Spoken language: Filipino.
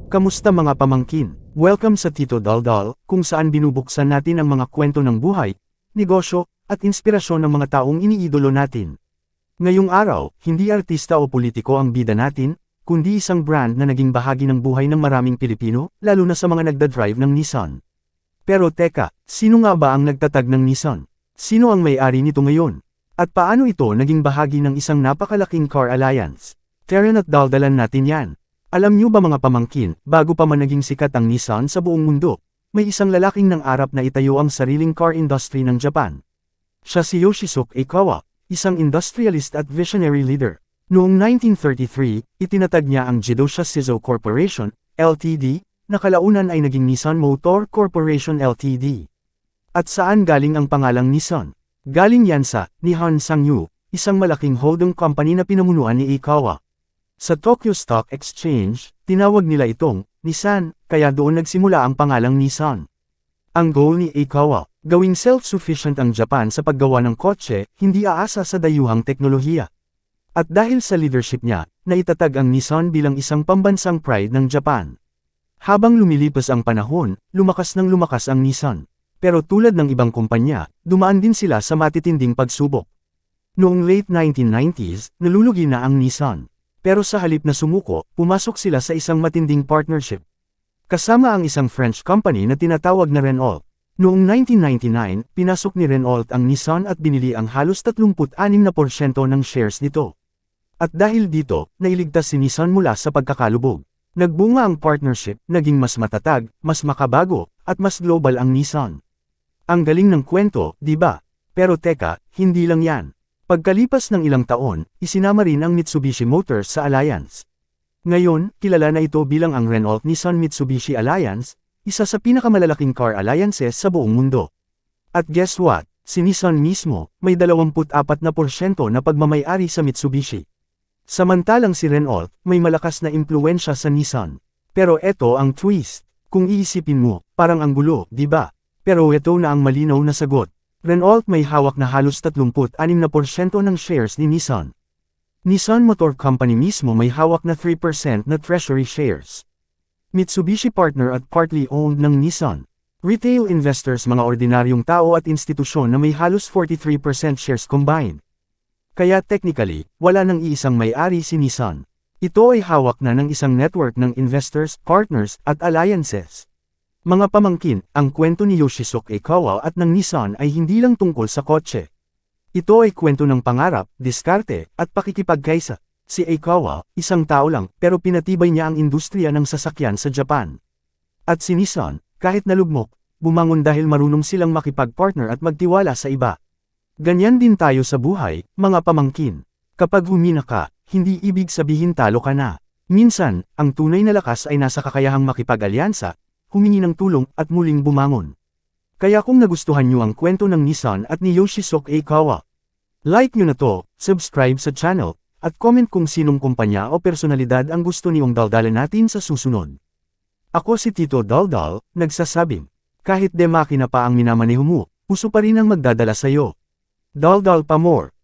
Kamusta mga pamangkin? Welcome sa Tito Daldal, kung saan binubuksan natin ang mga kwento ng buhay, negosyo, at inspirasyon ng mga taong iniidolo natin. Ngayong araw, hindi artista o politiko ang bida natin, kundi isang brand na naging bahagi ng buhay ng maraming Pilipino, lalo na sa mga nagdadrive ng Nissan. Pero teka, sino nga ba ang nagtatag ng Nissan? Sino ang may-ari nito ngayon? At paano ito naging bahagi ng isang napakalaking car alliance? Tara na't daldalan natin yan. Alam niyo ba mga pamangkin, bago pa man naging sikat ang Nissan sa buong mundo, may isang lalaking nangarap na itayo ang sariling car industry ng Japan. Siya si Yoshisuke Aikawa, isang industrialist at visionary leader. Noong 1933, itinatag niya ang Jidosha Shizo Corporation, Ltd., na kalaunan ay naging Nissan Motor Corporation Ltd. At saan galing ang pangalang Nissan? Galing yan sa Nihon Sangyu, isang malaking holding company na pinamunuan ni Aikawa. Sa Tokyo Stock Exchange, tinawag nila itong Nissan, kaya doon nagsimula ang pangalang Nissan. Ang goal ni Aikawa, gawing self-sufficient ang Japan sa paggawa ng kotse, hindi aasa sa dayuhang teknolohiya. At dahil sa leadership niya, naitatag ang Nissan bilang isang pambansang pride ng Japan. Habang lumilipas ang panahon, lumakas ang Nissan. Pero tulad ng ibang kumpanya, dumaan din sila sa matitinding pagsubok. Noong late 1990s, nalulugi na ang Nissan. Pero sa halip na sumuko, pumasok sila sa isang matinding partnership. Kasama ang isang French company na tinatawag na Renault. Noong 1999, pinasok ni Renault ang Nissan at binili ang halos 36% ng shares nito. At dahil dito, nailigtas si Nissan mula sa pagkakalubog. Nagbunga ang partnership, naging mas matatag, mas makabago, at mas global ang Nissan. Ang galing ng kwento, di ba? Pero teka, hindi lang yan. Pagkalipas ng ilang taon, isinama rin ang Mitsubishi Motors sa alliance. Ngayon, kilala na ito bilang ang Renault-Nissan-Mitsubishi Alliance, isa sa pinakamalalaking car alliances sa buong mundo. At guess what? Si Nissan mismo, may 24% na pagmamay-ari sa Mitsubishi. Samantalang si Renault, may malakas na impluwensya sa Nissan. Pero eto ang twist. Kung iisipin mo, parang ang gulo, di ba? Pero eto na ang malinaw na sagot. Renault may hawak na halos 36% ng shares ni Nissan. Nissan Motor Company mismo may hawak na 3% na treasury shares. Mitsubishi partner at partly owned ng Nissan. Retail investors mga ordinaryong tao at institusyon na may halos 43% shares combined. Kaya technically, wala nang iisang may-ari si Nissan. Ito ay hawak na ng isang network ng investors, partners, at alliances. Mga pamangkin, ang kwento ni Yoshisuke Aikawa at ng Nissan ay hindi lang tungkol sa kotse. Ito ay kwento ng pangarap, diskarte, at pakikipagkaisa. Si Aikawa, isang tao lang, pero pinatibay niya ang industriya ng sasakyan sa Japan. At si Nissan, kahit nalugmok, bumangon dahil marunong silang makipag-partner at magtiwala sa iba. Ganyan din tayo sa buhay, mga pamangkin. Kapag humina ka, hindi ibig sabihin talo ka na. Minsan, ang tunay na lakas ay nasa kakayahang makipag-alyansa, humingi ng tulong at muling bumangon. Kaya kung nagustuhan niyo ang kwento ng Nissan at ni Yoshisuke Aikawa, like niyo na to, subscribe sa channel, at comment kung sinong kumpanya o personalidad ang gusto niyong daldalan natin sa susunod. Ako si Tito Daldal, nagsasabing, kahit de makina pa ang minamaneho mo, puso pa rin ang magdadala sa'yo. Daldal pa more.